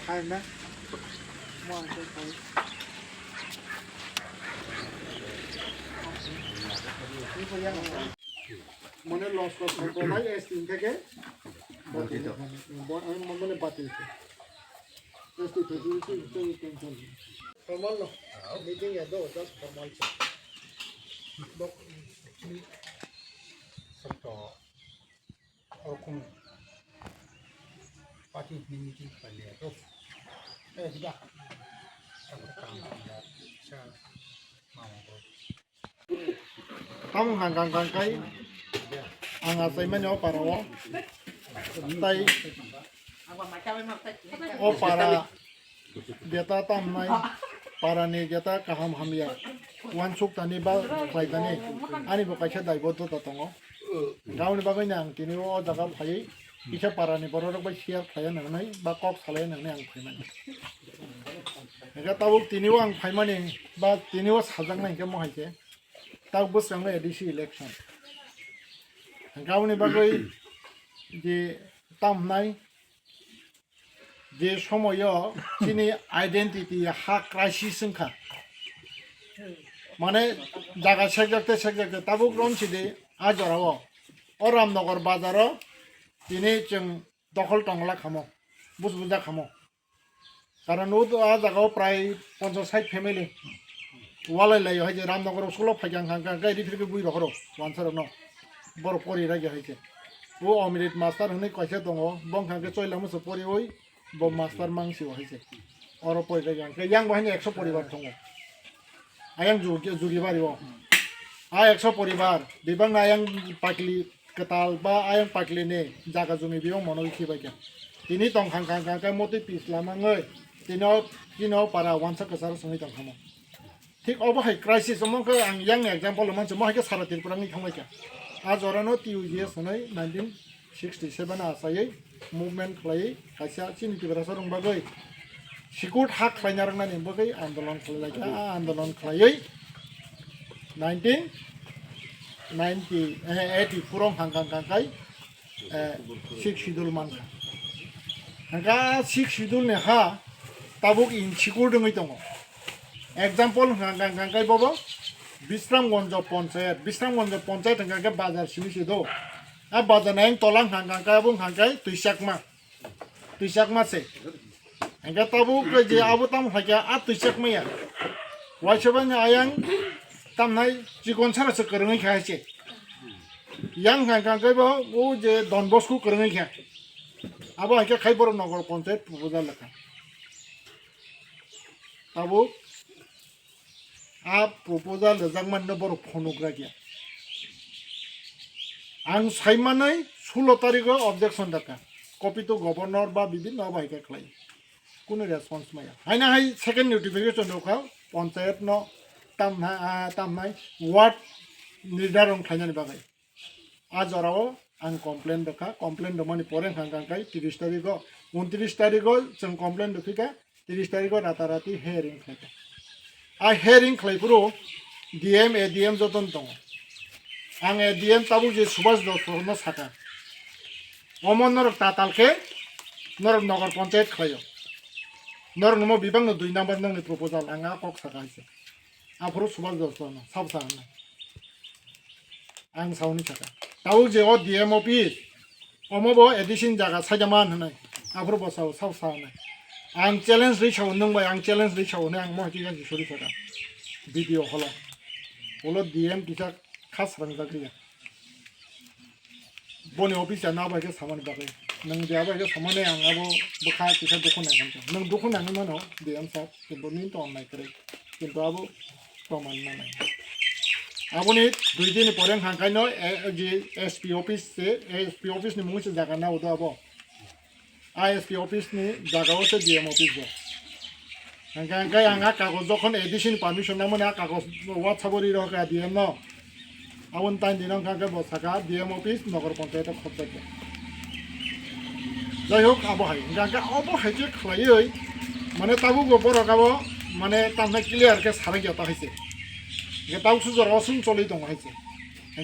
খাই না খাই মানে লস কমাই স্টিম থেকে মানে বাতিলছে formal no meeting ya do just formal dok sabto okun party meeting pale to sudah sa mau kamu hanggang kai anga sai menyo parawo tai o para Jeta tamnai parani jeta kaham hamya wan suk tani ba khai tani ani bo kaisa dai bo to tongo gauni bagai nang tini o jaga phai isa parani borok bai share khai na nai ba kok salai na ang phai mani ega tabu tini o ang phai mani ba tini o sajang nai ke mo haike tabu bo sang edisi election gauni bagai je tamnai যে সময় তিনি identity হা crisis সংখ্যা মানে জায়গা সেকজাকতে তাবুক রনছিদে আজরাও ও রামনগর বাজারও তিনি जों দখল টংলা খামো বুঝবুজা খামো কারণ ও তো জায়গাও প্রায় 50-60 ফ্যামিলি ওয়ালাই হয় যে রামনগর স্কুল ফাইগাং হাঙ্গা গাইদি ফিরকে বুই রখরো ওয়ানসার ন বড় পরি রাগে হইছে ও অমৃত মাস্টার হনে কইছে দङ বংখাঙ্গে চইলামসো পরি ওই bo master mangsi hoise oro poida yang ke yang bahine 100 poribar thongo ayang juri bari o a 100 poribar bibang ayang pakli ketal ba ayang pakli ne jaga jumi biong mono khibai ke tini tong khang ka moti pislama ngoi tino para wansa kasar sungi tong khamo ঠিক অবহাই crisis Monk আং young example মান সম হাইকে সারা ত্রিপুরানি থামাইকা আজ অরানো টিউজিএস হनै 1967 আসাयै movement খালাই খাইसा চিনি टिबरासा रंबागै सिकुट हाक खायना रंनानि बगै आन्दोलन खालायगा आन्दोलन खायै 1980 पुरं हांगां कांकाय 6 शिड्यूल मानखा हांगा 6 शिड्यूल ने हा ताबुक इन सिकुट दङै दङ एग्जांपल हांगां कांकाय बाबो बिश्रामगंज पंचायत हांगा बाजार सिमिसे दो आ बाजार नायं तलां हांगां काबुं हांगाय तुइसाकमा से हांगा ताबुक जे आबो ताम हाया आ तुइसाकमाया वाइसबान आयां तामनाय जिगन सारासो करङै खायसे yang हांगां काबो ओ जे डनबस्कु करङै खा आबो हांगा खायबर नगर पंचायत प्रपोजाल लेखा ताबुक आ प्रपोजाल जांमान बर फनुग्रा गया आं साइमानै 16 तारिखआव ऑब्जेक्शन दाका कपि तो गवर्नर बा विभिन्न बायका खलाय कुनो रेसपन्स माया हायना हाय सेकेंड नोटिफिकेशन दखा पंचायत न तामनाय वार्ड निर्धारण खायनानि बागै आजराव आं कमप्लेन दखा कमप्लेन दमानि परें हांगांकाय 30 तारिखआव 29 तारिखआव जों कमप्लेन दखिका 30 तारिखआव राताराति हेयारिं खायका आ हेयारिं खायफोरो डीएम एडीएम जतन दङ आं एडीएम ताबु जे सुभाष दत्तनो साका अमनर तातालके नगर पंचायत खायो नर नमो बिबांग 2 नम्बर नंनि प्रपोजाल आंगा कक साका आइसे आफरो सुभाष दत्तनो साबसा आं साउनि साका ताबु जे ओ डीएम ऑफिस अमबो एडिशन जागा साजामान होनाय आफरो बसाव साबसा होनाय आं चैलेंज रिसाव नंबाय आं चैलेंज रिसाव होनाय आं महति गाजि सरि साका भिडिअ हलो डीएम टिसा खास रंजागैया बनि अफिसा ना बायके सामानि बागै नों जाबायके सामानि आंगाबो बखा किसा दखन नांगोन नों दखन नांगोन मानो डीएम साहब किन्तु नि तो नाय करे किन्तु आबो प्रमाण नाय आबोनि 2 दिन परें हांखायनो जे एसपी ऑफिस नि मुंसे जागा ना उदो आबो आईएसपी ऑफिस नि जागावसो डीएम ऑफिस दो हांखाय आंगा कागज जखन एडिशन परमिशन नामोन आ कागज व्हाट्सएपरि रखा डीएम न आवन टाइम दिनां काके बसाका डीएम ऑफिस नगर पंचायत खबजाके जाय होक आबहाय गागा आबहाय जे खलायै माने ताबु गबरगाबो माने तामना क्लियर के सारा गता हइसे गे ताउसु जरासुन चलै दङ हइसे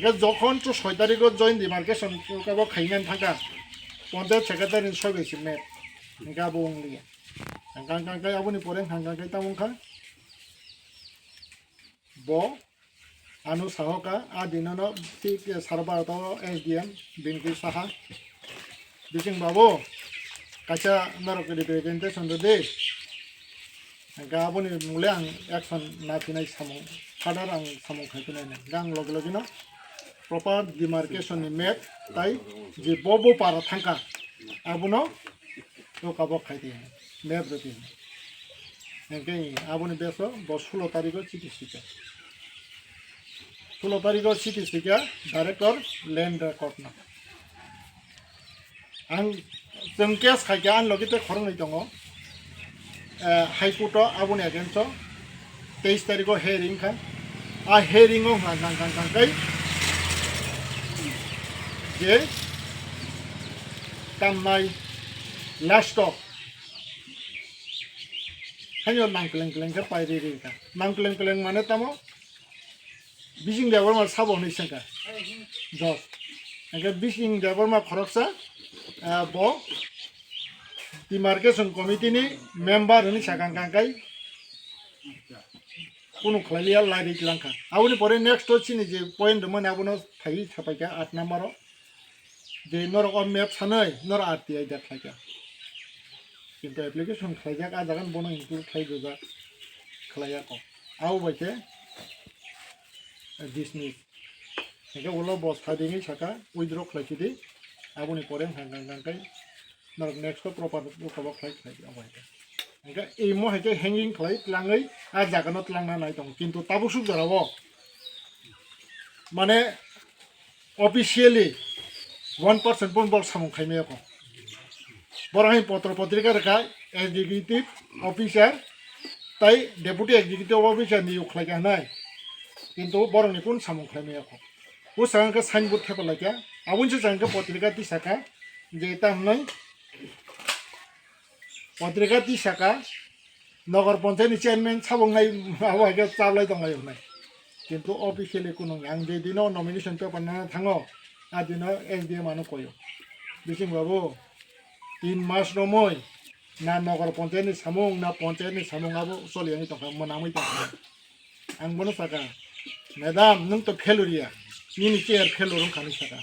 गे जखन तो 6 तारिखआव जइन डिमार्केशन काबो खाइनान थाका पंचायत सेक्रेटारि सबै सिमने गाबो अंलिया Hanggang aboni poreng hanggang tamungka bo anu sahoka adinano tik sarbato SDM binki saha Biching babu kaca narok di presentation de hangga aboni mule ang action na pinai samung kadar ang samung khaitunai na gang log no proper demarcation ni map tai je bobo para thangka abuno to kabok khaiti map roti hangge aboni beso bo 16 tarikho chiti sika 16 tarikho chiti sika director land record na ang जों case खायगा आन लगिते खरंगै दङ high कोर्टआव आबुनि एगेन्स्टआव 23 तारिखआव हेरिं खा आ हेरिंआव हांगांगांगांगाय जे तामनाय लास्टआव हायो नांक्लेंक्लेंखा पाइरिरिका नांक्लेंक्लें माने तामो बिजिं देवर मा साबोनै संका जस एगे बिजिं देवर मा खरकसा bo demarcation committee ni member ni sakangkangkai kuno khlaiya lari langka awuni pore next chini je point mon abuno thai thapaika 8 number je norok map sanai nor rti dekhaka কিন্তু application khlaijak a jagan bono include khlaidoja khlaiya ko aw baike dismiss ege ulo boss phadingi saka withdraw khlaikidi aboni poreng hangangangkai nor next ko proper ukabok khai abaika hangga ei mo hake hanging khlai tlangai a jaganot tlangna nai tong kintu tabusuk jarawo mane officially 1% pon bol samung khaime ko borahai potro potrika reka executive officer tai deputy executive officer ni ukhlaiga nai kintu boroni kun samung khaime ko usang ka signboard thepalaka abunse jangka potrika tisaka jeta noi potrika tisaka nagar panchayat chairman sabongai awaga chablai tongai honai kintu officially kuno ang de dino nomination paper na thango adino SDM anu koyo Biching babu 3 mas nomoi na nagar panchayat ni samung na panchayat ni samung abo soli ani tongka manamai tongka ang bono saka madam nung to failure ni chair failure khani saka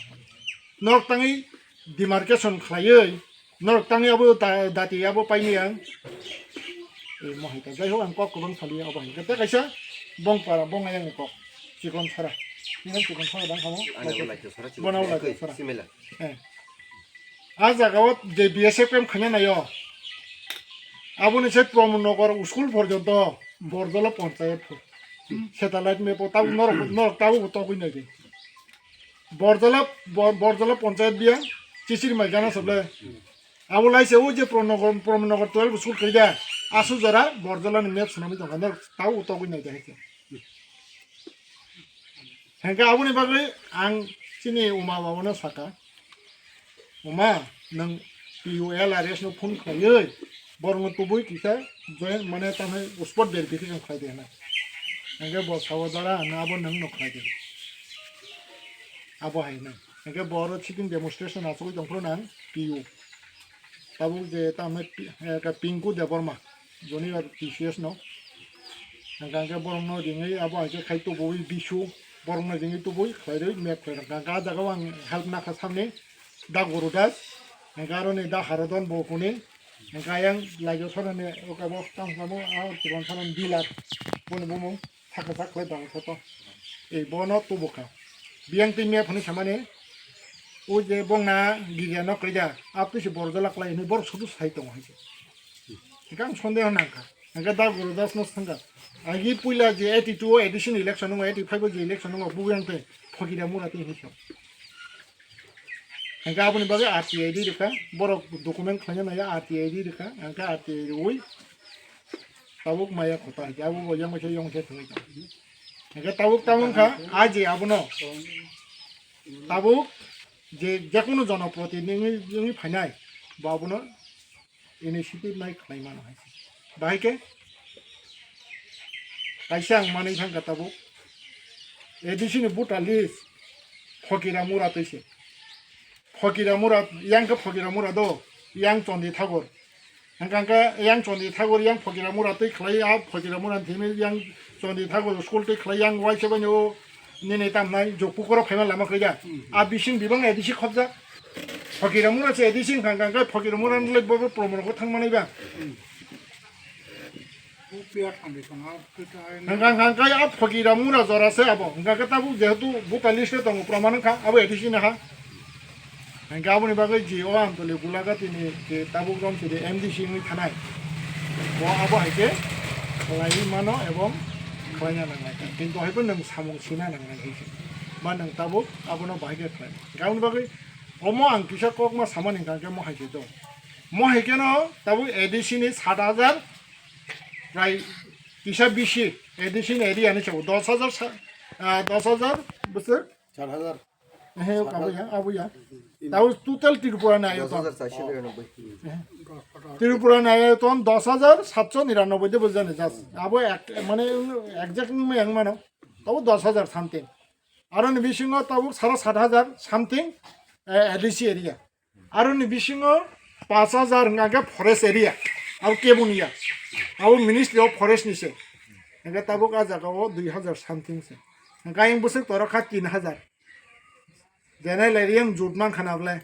norok tangi demarcation khlaioi norok tangi abo dati abo paini ang e mohita jai ho ang kok kubang sali abo hingka te kaisa bong para bong ayang kok chikon sara ni chikon sara dang khamo bonau la sara simela a jagawat je BSFM khane nayo aboni se promonogor school porjonto bordolo panchayat satellite me pota norok tabu to kuinai de Borjala panchayat বিয়া চিচির মাইকানা সবলে আবু লাইছে ও যে প্রমনগর 12 school কইদা আসু জরা বরজলা নি map tsunami দোকানদার তাও তো কই নাই দেখে হেঙ্কা আবুনি বাগৈ আং চিনি উমা বাবনা সাকা উমা নং PULRS नो ফোন খাইयै বরং তুবুই কিসা জয়েন মানে তাহে স্পট ভেরিফিকেশন খাই দে না হেঙ্কা বসাও জরা না আবো নং ন খাই দে abo hai na ege boro chicken demonstration asoi jongpro nang PU tabu je tame ka pinku de borma joni ar TCS no nang borong no dingai abo ai khai to boi bisu borong no dingai to boi khairoi map khara ga jaga wang help na kha samne da gurudas ngaro ne da harodon bokuni ngayang laijo sorane okabo tang samo a tibon sanan dilat bon bomo thaka thaklai bang photo ei bono to boka biang timnya phani samane o je bongna giga no krija apni se borjala klai ni bor sudu sai tong hai tikang sondeho nangka nga da gurudas no sanga agi puila je 82 edition election no 85 je election no buang pe phogida murati hisab nga abuni bage RTID reka bor document khanya na ya RTID reka nga RTID oi tabuk maya khota jabu bojang ma yong se thoi nga tabuk tamung kha aji abuno tabuk je jekono জনপ্রতিনিধি ফাইনাই বাবুনো initiative নাই খাইমানো হয় বাহিকে কাইসাং মাनै thangka tabuk এডিসিনি বুটা লিস ফকিরা মুরা তৈছে ফকিরা মুরা ইয়াংকে ফকিরা মুরা দো young চন্দি Thakur hangkangka yang choni thagor yang phokira mura tei khlai a phokira mura thimi yang choni thagor school tei khlai yang wai se banyo nini tamnai jokpu koro phema lama khaiga a Biching bibang edisi khobja phokira mura se edisi hangkangka phokira mura le bobo promo ko thangmanai ba hangkangka a phokira mura jora se abo hangkangka tabu jehetu buka list tong proman kha abo edisi na ha Gabon bagai jiwa am tole gulaga tini ke tabuk rom sidi MDC ngi thanai bo abo haike khlai mano ebong khlainya nangai kintu haibo nang samung sina nangai hise ma nang tabuk abono baige khlai Gabon bagai omo ang kisa kok ma samani kangke mo haike do mo haike no tabuk ADC ni 7000 rai kisa bishi ADC ni area ni chau 10000 bosor 4000 he abu ya tahu total Tripura na ayo ton Tripura na ayo ton 10799 de bojane jas abo mane exact yang mano tahu 10000 something aron Biching tahu 70000 something ADC area aron Biching 5000 ngaga forest area aw kebunia aw ministry of forest ni se ngaga tahu ka jaga 2000 something se ngaga yang busuk toraka 3000 Janai lariang jutman khanable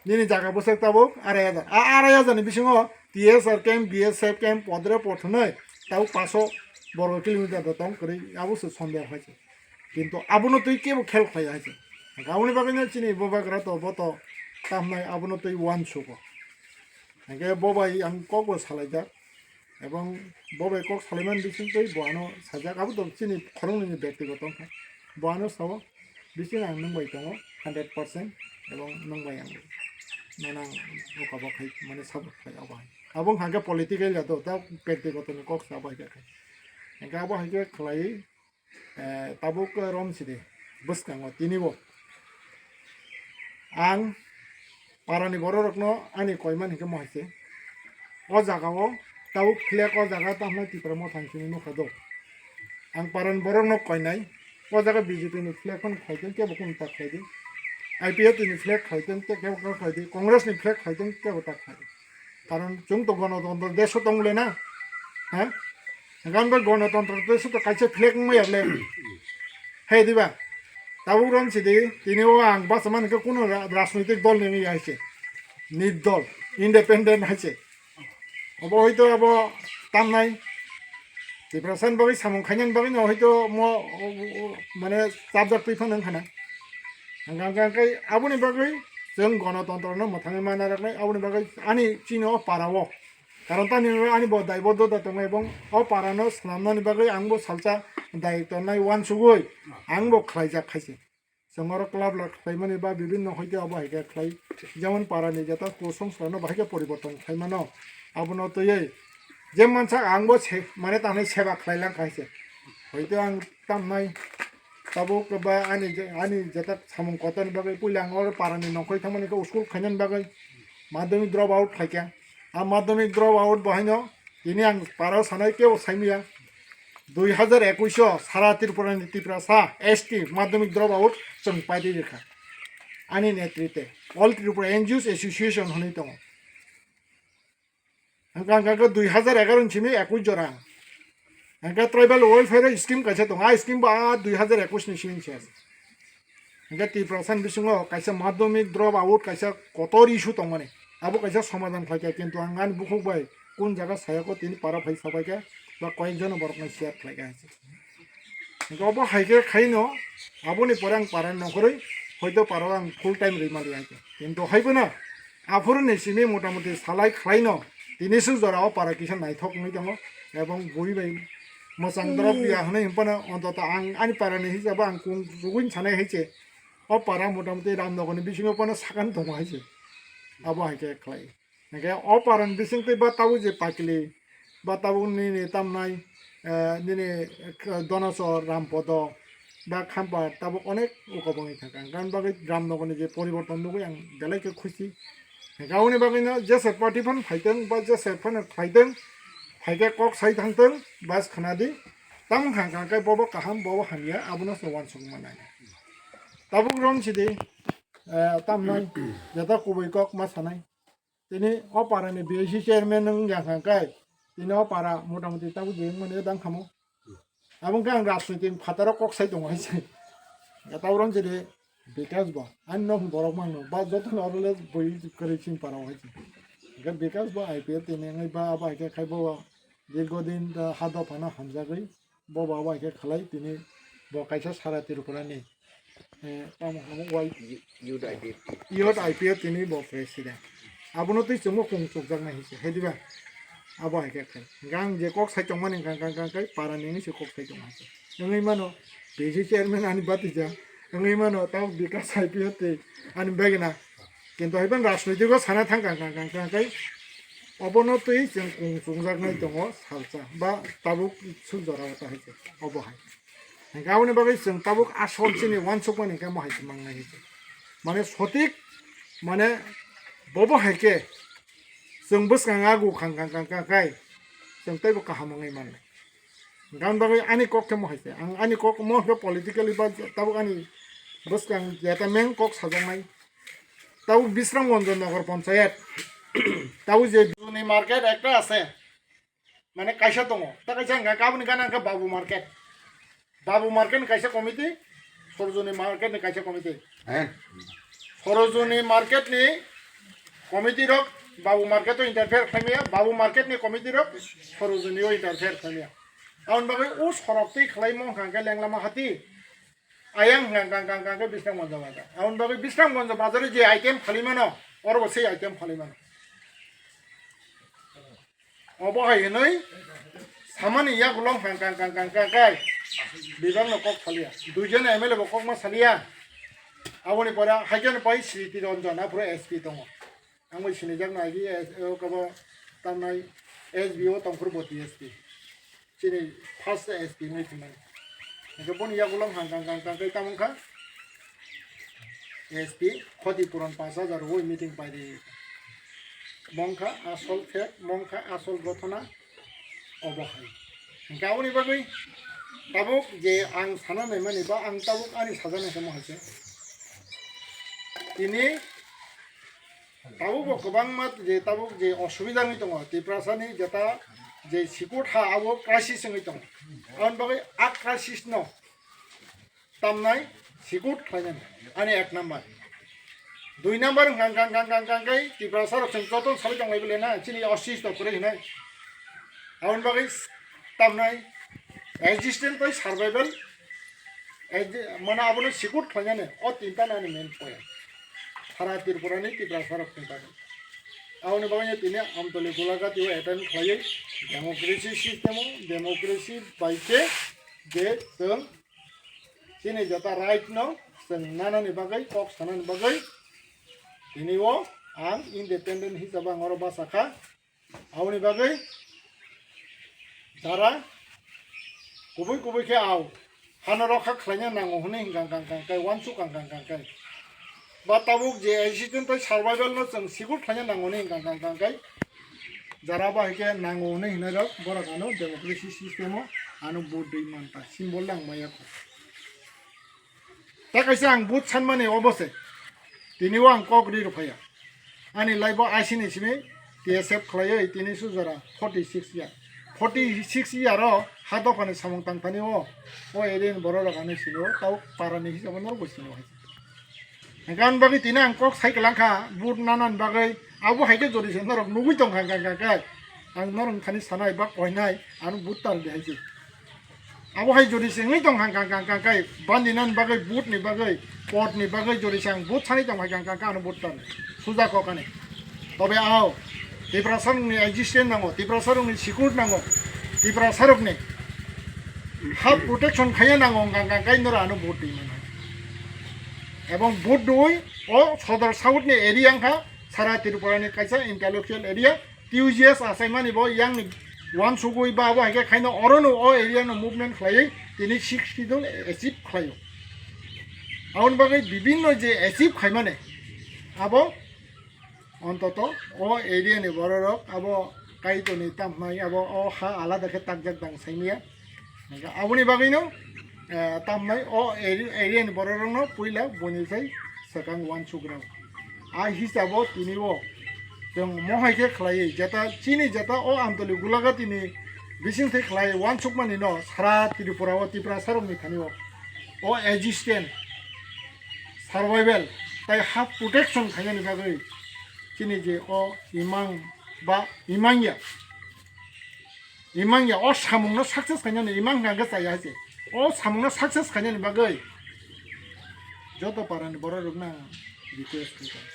nini jaga bosek tabuk 2000 ni Biching TSR camp BSF camp podre pothonai tabu 500 বর্গ kilometre দতং করে আবুসে সন্দেহ হয়েছে কিন্তু আবুনো তুই কেবো খেল খাই আছে গাউনি বাগানে চিনি ববাগ্রা তো বত তামনাই আবুনো তুই ওয়ান শুক একে ববাই আং কক সালাইজা এবং ববাই কক সালাইমান Biching তুই বয়ানো সাজা আবু তো চিনি খরংনি ব্যক্তিগত বয়ানো সাব Biching আং নংবাই দङ 100% এবং নংবাই আং নানাং ওকাবা খাই মানে সাব খাই আবাই আবং হাগে পলিটিক্যাল যাতো তা ব্যক্তিগত নি কক সাবাই খাই একে আবো হাগে খলাই tabuk rom sidi buskango Tini bo ang parani bororokno ani koiman hike mohise o jagao tabuk flek o jaga tamna tipra mo thangsini no khado ang paran bororno koinai o jaga BJP ni flek kon khaiden ke bokun tak khaidi IPF ni flek khaiden ke ke khaidi Congress ni flek khaiden ke tak khaidi karon jung to গণতন্ত্র দেশ তংলে না হ্যাঁ গানবার গণতন্ত্র দেশ তো কাছে ফ্লেক মই আলে হে দিবা tabuk rom sidi Tini o ang basaman ke কোনো রাজনৈতিক দল নেই আইছে নির্দল ইন্ডিপেন্ডেন্ট আছে অব হয়তো আব তাম নাই ত্রিপুরাসান বাগৈ সামং খাইনান বাগৈ ন হয়তো মো মানে সাবজেক্ট পিফান নং খানা গাঙ্গাঙ্কাই আবুনি বাগৈ जों গণতন্ত্রনো মথাঙে মানা রাখনাই আবুনি বাগৈ আনি চিনো পারাও কারণ তানি আনি ব দায়বদ্ধতা দङ এবং অ পারানো সামনানি বাগৈ आंबो सालसा दायित्व नाय वान सुगै आंबो खलाइजा खाइसे जोंगर क्लाब खाइमानि बा বিভিন্ন হইতে আবো হাইকে খাই যেমন পারানি যেটা সংস্থানো বাহিকে পরিবর্তন খাইমানো আবনো তৈ যে মানসা आंबो মানে তানে সেবা খাইলাং খাইছে হইতে আং তামনাই tabuk ba ani যেটা সামং কতন বাগৈ পুইলাং অর পারানি নকই থামানিকে স্কুল খাইনান বাগৈ মাধ্যমিক ড্রপ আউট খাইকে आ माध्यमिक ड्रप आउट बहायनो Tini आं पाराव सानाय केव साइमिया 2021 सारा त्रिपुरानि सा ST माध्यमिक ड्रप आउट जों पाइदि रेखा आनि नेतृत्वे अल त्रिपुरा एनजिओस एसोसिएशन हनै दङ आंगा 2011 सिमि 21 जरा आंगा ट्राइबल वेलफेयर स्कीम काइसे दङ आ स्कीम बा 2021 नि सिमि सेस आंगा त्रिपुरासान Biching काइसे माध्यमिक ड्रप आउट काइसे कतर इशु दङ माने আবো কাইসা সমাধান খাইকে কিন্তু আঙ্গান বুকুবাই কোন জায়গা সায়াকো Tini পারা ফাই সবাইকে বা কয়েকজন বরকনা শেয়ার খাইকে আছে গব হাইকে খাইনো আবুনি পরে আং পারান নকরই হয়তো পারো আং ফুল টাইম রিমালি আইকে কিন্তু হাইবো না আফুরনি সিমি মোটামুটি সালাই খাইনো Tinisu জরাও পারা কিসা নাইথক নি দङ এবং বইবাই मोजां द्रप बिया हनै हिमपाना अन्तत आं आनि पारानि हिसाब आं कुं जुगुइन सानाय हाइसे अ पारा मोटामुटी रामनगरनि Biching पाना सागान दङ हाइसे abo haike khlai nge o paran Biching te ba tabu je pakili ba tabu ni tamnai nini donasor rampodo ba khampa tabu onek ukobongi thaka gan bagai ramnogoni je poriborton nugo ang belai ke khushi gauni bagai na jese party fan phaiteng ba jese fan phaiteng haike kok sai thangteng bas khanadi tam khangka kai bobo kaham bobo hania abuno sowan sungmanai tabuk rom sidi tamnai jata kubai kok ma sanai তিনি অপারানি BAC chairman নং জাখাঙ্কাই তিনি অপারা মোটামুটি তাবো যে মানে দান খামো এবং গান রাজনীতি ফাতারও ককসাই দङ হাইছে তাবরং যেরে বিকাশ বা আন্য বড় মানুষ বা যত নরলে বই করে চিন পারাও হাইছে বিকাশ বা আইপিএল তিনি বা আবাইকে খাইবো দীর্ঘদিন হাদ ফানা হামজাগৈ ববা আবাইকে খালাই তিনি বকাইছা সারা তিরুপুরানি ইয়ত আইপিএল তিনি ব প্রেসিডেন্ট আবনো তুই চমো কংচক জানা হিসে হেদিবা আবো হাইকে খাই গাং যে কক সাইচং মানে গাং গাং গাং কাই পারানি নিছে কক সাইচং হাসে নङै मानो বিজি চেয়ারম্যান আনি বাতিজা नङै मानो তাও বিকাশ আইপিএল তে আনি বেগনা কিন্তু হইবান রাজনৈতিক সানা থাং গাং গাং গাং গাং কাই অবনতই जों কংচক জানাই দङ সালসা বা তাবুক সুজরাওতা হাইছে অবো হাই गावनि बागै जों ताबुक आसलसिनि वानसुक माने का माहाय मांनाय हिसे माने सटिक माने बबो हायके जों बसगाङा गु खां खां खां खां काय जों तैबो काहामङै माने गावनि बागै आनि कक के माहायसे आं आनि कक म पलिटिकली बा ताबुक आनि बसगां जेता में कक साजंनाय ताबुक बिश्रामगंज नगर पंचायत ताबुक जे जुनि मार्केट একটা আছে মানে কাইসা দङ তা কাইসা गाबनि गाना बाबू मार्केट बाबू मार्केट कैसे कमिटी सरजनी मार्केट ने कैसे कमिटी सरजनी मार्केट ने कमिटी रख बाबू मार्केट तो इंटरफेयर खामिया बाबू मार्केट ने कमिटी रख सरजनी ओ इंटरफेयर खामिया आउन बागै उ सरपति खलाइमो हांगा लेंलामा हाती आयां हांगा हांगा के बिस्रामगंज बाजार आउन बागै बिस्रामगंज बाजार जे आइटेम खालिमानो और बसे आइटेम खालिमानो अबहाय नै सामानि या गुलाम हांगा हांगा हांगा गाय बिबार नकक सालिया दुइजन एमएलए बकक मा सालिया आवनि परा हाइजन पाइ सिटी रंजना पुरा एसपी दङ आंबो सिनिजाक नागि कबो तानाय एसबीओ तंफुर बति एसपी सिनि फार्स्ट एसपी मिटिं गबन यागुलाम हांगां गांगां कै तामंखा एसपी खतिपुरन 5000 वइ मिटिं पाइदे मंखा आसल फेक मंखा आसल गथना अबहाय गावनि बागै ताबुक जे आं सानानै माने बा आं ताबुक आनि साजानायखौ माहायसे तिनि ताबुक गोबां मात जे ताबुक जे असुबिदानि दङ तिप्रासानि जेता जे सिकुट हा आवो क्राइसिसनि दङ आन बागै आ क्राइसिस न तामनाय सिकुट खायनाय आनि एक नम्बर दुई नम्बर गां गां गां गां गां गाय तिप्रासार जों जतन सालै दंलाय बोलेना चिनि 80 त करे हिनाय आन बागै तामनाय existence by survival mana abono sikut khanyane o tinta nani main point thara tirpurani tipra sarap tinta awni bagane tine amtole gulaga tiwa attend khaye democracy system democracy baike je sung tine jata right no sung nanani bagai kok sanani bagai tini o ang independent hisaba ngoro basakha awni bagai dara गुबै गुबै के आव हानरखा खलायनो नांगौ हने गां गां गां गाय वानसु गां गां गां गाय बा ताबुक जे एक्सिडेंट बाय सर्वाइवल न जों सिगुर खलायनो नांगौ ने गां गां गां गाय जारा बायके नांगौ हने हिनार बरा गानो डेमोक्रेसी सिस्टेम आनो बुदै मानता सिम्बल लांमाया ता कैसे आं बुथ सानमाने अबसे तिनिवा आं कग्रि रफाया आनि लाइफ आइसिनि सिमे टीएसएफ खलायो तिनि सुजरा 46 यार 46 यार हादो खाने सामं तांतानि ओ एरिन बरो लगाने सिनो ताव पारानि हिसाब नर बसिनो हाय गान बागै तिना आं कक साइकेल आंखा बुट नानान बागै आबो हायके जरिसे नर नुगै दं गां गां गाय आं नर खानि सानाय बा कयनाय आरो बुट ताल देहायसे आबो हाय जरिसे ngै दं गां गां गां गाय बान्दिनान बागै बुटनि बागै पटनि बागै जरिसे आं बुट सानै दं गां गां आरो बुट ताल सुजा ककाने तबे आव तिप्रासारनि एक्जिस्टेन्स नांगौ तिप्रासारनि सिकुर नांगौ तिप्रासारनि हाफ प्रोटेक्शन खाया नांगौ गां गां गाय नर आनो बुट दैमान এবং বুট দুই ও সদর সাউথনি এরিয়াংখা সারা ত্রিপুরানি কাইসা ইন্টালেকচুয়াল এরিয়া টিউজিএস আসাইমানি ব ইয়াং ওয়ান সুগুই বা আবো হাইকে খাইনো অরনো ও এরিয়ানো মুভমেন্ট খাই তিনি 60 জন অ্যাচিভ খাইও আউন বাগৈ বিভিন্ন যে অ্যাচিভ খাই মানে আবো অন্তত ও এরিয়ানি বড়রক আবো কাইতনি তামনাই আবো ও হা আলাদাকে তাকজাক দাং সাইনিয়া আবনি বাগৈনো तामनाय ओ एरियानि बररनो पुइला बनिसाय सकां वान सुग्राव आ हिसाबाव तिनिओ जों महायके खालायो जेता चिनि जेता ओ आमतली गुलागा तिनि बिसिं थै खालायो वान सुक मानि न सारा त्रिपुरा ओ त्रिपुरा सारमनि थानि ओ एजिस्टेन्ट सार्भाइवेल ताइ हाफ प्रोटेक्शन खायनि बागै चिनि जे ओ इमां बा इमांया ओ सामुंनो सक्सेस खायनि इमां नागा जाया जे ओ सामुंनो सक्सेस खायनि बागै जतो पारानि बर रुगना रिक्वेस्ट खायनि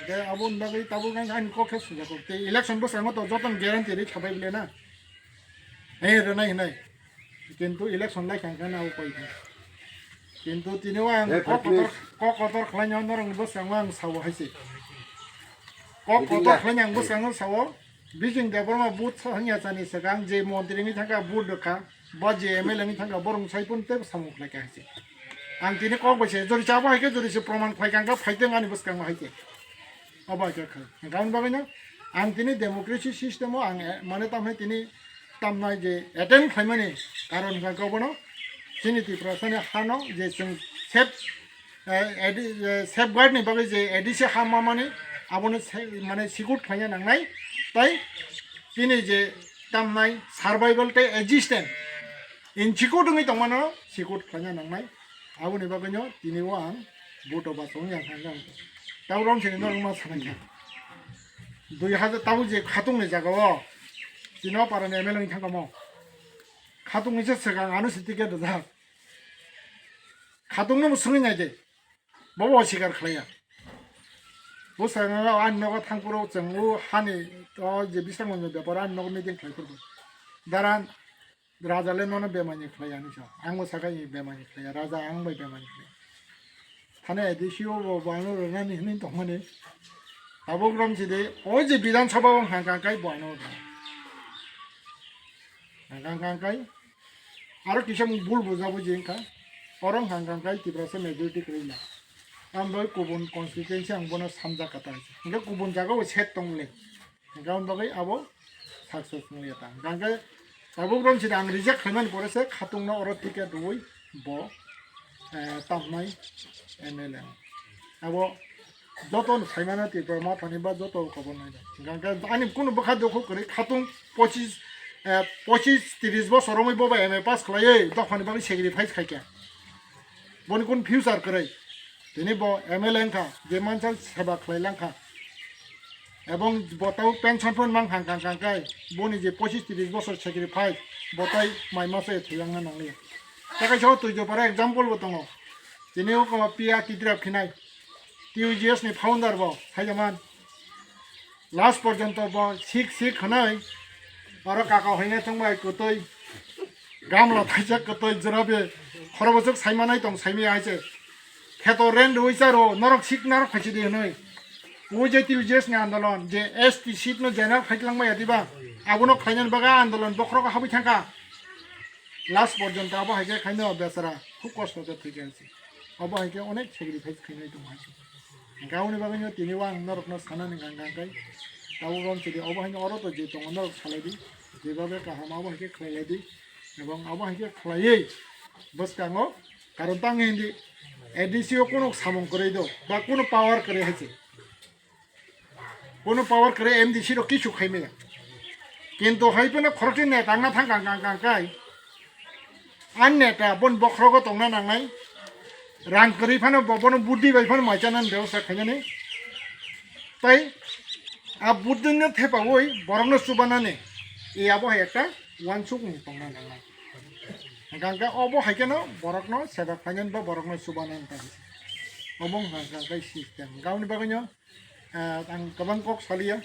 दे आबुन बागै ताबु गां आइन कखे सुजाको ते इलेक्शन बसांगो तो जतन ग्यारान्टी रे छाबाय बिले ना हे रनाय हनाय किन्तु इलेक्शन लाय खांखाना उपाय किन्तु तिनिवा आं कतर खालायनो नरं बसांगो आं सावो हायसे कतर खालायनो आं बसांगो सावो बिजिं देबरमा बुथ हनिया जानि सगां जे मन्त्रीनि थाखा बुथ दखा बा जे एमएलए नि थाखा बरं साइपुन ते सामु खालायका हायसे आं तिनि कक बसे जरि चाबो हायके जरिसे प्रमाण फायखांगा फायदों आनि बसखांगो हायसे अबायखा गाउन बागैनो आं तिनि डेमोक्रेसी सिस्टेमाव आं माने तामहे तिनि तामनाय जे एटेम्प खालामनि कारण गावबनो तिनि तिफ्रासने हानो जे जों सेफ गार्डनि बागै जे एडिसे हा मामानि आबनो माने सिकुट खायनो नांनाय ताइ तिनि जे तामनाय सार्भाइवल ते एजिस्टेन्ट इनचिको दङै दंमानो सिकुट खायनो नांनाय आबनि बागैनो तिनिवा आं भोट बासों आं थांगा दाउरं से नरं मा सानाखा 2000 ताउ जे खातुंनि जागाव दिनाव पारानि एमएलए नि थांगा मो खातुंनि से सगां आनु सिटिके दजा खातुंनो मुसुङै नाय जे बाव सिगार खालाया बुसाङा आन नगा थांपुरो जोंउ हानि तो जे बिसांनो बेपार आन नग मिटिं खालायफोरबो दारान राजाले ननो बेमानि खालाया निसा आंबो सागाय बेमानि खालाया राजा आं बै बेमानि खालाया थाने एदिसियो बानो रनानि हनि दमने आबोग्राम जिदे ओ जे विधानसभा हांगांकाय बानो हांगांकाय आरो किसम बुल बुजाबो जिंका अरं हांगांकाय तिब्रासे मेजॉरिटी करिला आं बै गुबुन कन्स्टिट्युएन्सि आं बनो हामजाखा ता इंगा गुबुन जागाव सेट दंले गाउन बागै आबो सक्सेसफुल याता गांगे आबोग्राम जिदे आं रिजेक्ट खालामनानै परेसे खातुंनो अर टिकेट दुइ ब तामनाय एमएलए आबो जतन साइमाना तिब्रा मा थानिबा जत खबर नाय गांगे आनि कुनु बखा दखौ करे खातुं 25-30 बছर मै बबा एमए पास खालायै दखानि बागै सेक्रिफाइस खायके बनि कुन फ्यूचर करे दिनै ब एमएलए का जे मानसा सेवा खालायलांखा এবং বতাও পেনশন ফোন মান হাंगां गांगाय बनि जे 25-30 বছর सेक्रिफाइस बताय माइ मासे थैलांना नांले ताकाय सो तुइ जो पारा एग्जांपल बतङ दिनै को पिया किद्राप खिनाय टिउजिएस नि फाउन्डार ब हायमान लास्ट पर्यन्त ब सिक खनाय आरो काका हैने थंबाय कतै गामला थाइजा कतै जराबे खरबसक साइमानाय दं साइमि आइसे खेतो रेन्ड होइसारो नरक सिक नारक खाइसि दे नै ओजे टिउजिएस नि आन्दोलन जे एसटी सीट न जेनरल फाइटलांबाय दिबा आबनो खायनान बागा आन्दोलन बख्रक हाबै थांका लास्ट पर्यन्त आबो हाइके खायनो बेसारा खुब कष्ट ज थैगेनसि आबो हाइके अनेक सेक्रिफाइस खायनाय दं हाइसे गावनि बागैनो तिनिवा आं नरकनो सानानि गांगांगाय दाउ रनसिदि आबो हाइनो अरत जे दङ नरक सालायदि जेबाबे काहाम आबो हाइके खालायलायदि এবং आबो हाइके खालायै बसकाङो कारण तां हिन्दी एडिसिओ कोनो सामं करे दो बा कोनो पावर करे हाइसे কোনো পাওয়ার করে এমডিসি র কিছু খাইমে কিন্তু হাইপেনে খরচে নে টাংনা থাং গাंगांगांगाय আন নেটা বন বখরগ তংনা নাंनाय রাং করি ফানো ববন বুদ্ধি বাই ফানো মাইজানান দেওসা খাইনাने তাই আ বুদ্ধিনে থেপাওই বরংনো সুবানানে এ আবো একটা ওয়ান সুক নি তংনা নাंनाय गांगा अबो हाइकेनो बरकनो सेबा फाइनान बा बरकनो सुबानान ता अबं गांगांगाय सिस्टेम गावनि बागैनो आं गोबां कक सालिया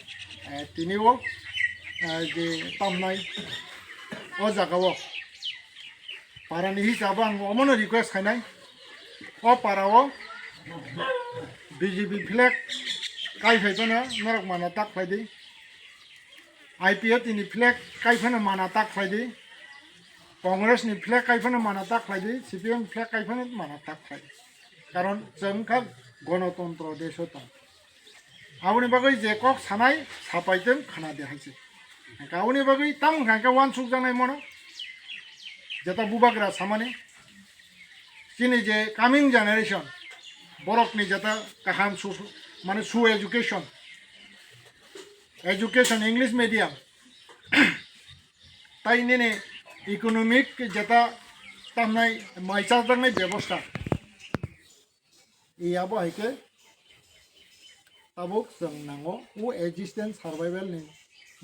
तिनिও जे तामनाय अ जागाव पारानि हिसाबै आं अमनो रिक्वेस्ट खायनाय अ पाराव बीजेपी फ्लेग काइफाइफोनो नरक माना ताक फायदि आईपीएफ तिनि फ्लेग काइफोनो माना ताक फायदि कांग्रेस नि फ्लेग काइफोनो माना ताक फायदि सीपीएम फ्लेग काइफोनो माना ताक फायदि कारण जोंखा गणतंत्र देश दं आउनि बागै जे कक सानाय सापायतेम खाना दे हाइसे गाउनि बागै ताम गांगा वान सुक जानाय मनो जेता बुबाग्रा सामाने किनि जे कामिंग जनरेशन बरकनि जेता काहाम सु माने सु एजुकेशन এডুকেশন ইংলিশ মিডিয়াম তাই নিনে ইকোনমিক যেটা তামনাই মাইসা দাंनाय ব্যবস্থা ইয়াবো হাইকে tabuk जों नांगौ उ एक्जिस्टेंस सार्वाइवल नि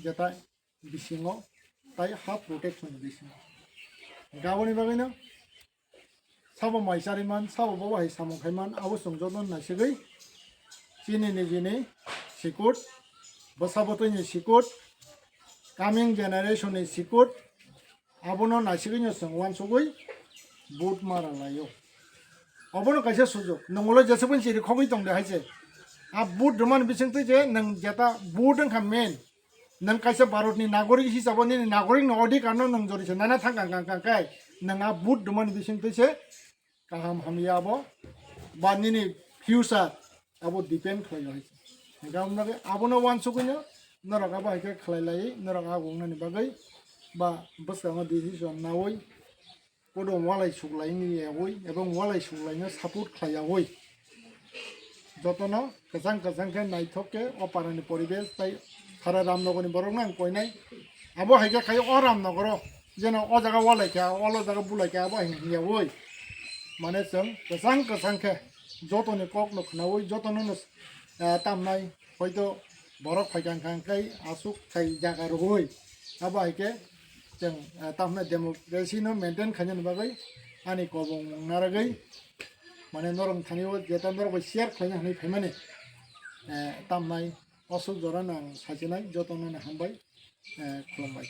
जेता बिसिङाव ताई हा प्रोटेक्शन बिसिङाव गाबोनि बागैनो साबो माइसारिमान साबो बाहाय सामखाइमान आबो संजोदन नासिगै चिनिनि जिनि सिकुट बसाबतनि सिकुट कामिं जेनारेशननि सिकुट आबोनो नासिगैनो जों वानसुगै बुट मारा लायो अबोनो काइसे सुजुग नंगौल जेसेबन सिरि खबै दं देहायसे आ बुट दमान बिसिंथ जे नों जेता बुट ओंखा मेन नों काइसे भारतनि नागरिक हिसाबै नि नागरिक न अधिकार नों जरिसे नाना थांगांगांगांखाय नों आ बुट दमान बिसिंथ से गाहाम हामयाबो बानिनि फ्यूचर आबो डिपेंड खालायो हायसे गावनागे आबोनो वानसुगैनो नरगा बाहायके खलायलायै नरगा गंनानि बागै बा बसगाङा डिसिजन नावै कोदो वालाय सुगलायनि यावै एबं वालाय सुगलायनो सापर्ट खालायावै যতনো কেসাং কেসাংকে নাইথকে অপারানি পরিবেশ তাই সারা রামনগরনি বরং আং কইনাই আবো হাইকে খাই অ রামনগর যেন অ জায়গা ওয়ালাইকা অল জায়গা বুলাইকা আবো হিয়াवै মানে जों কেসাং কেসাংকে যতনি কক নখনাवै যতনো তামনাই হয়তো বরফ ফাইকাंखांखाय আসুক খাই জায়গা রই আবো হাইকে जों तामना डेमोक्रेसी नो मेंटेन खायनि बागै आनि कबं नारगै माने नरम थानियो जेता नरम शेयर खायनो हानाय फायमाने तामनाय असुक जरा नां साजिनाय जतननो हामबाय खुलुमबाय।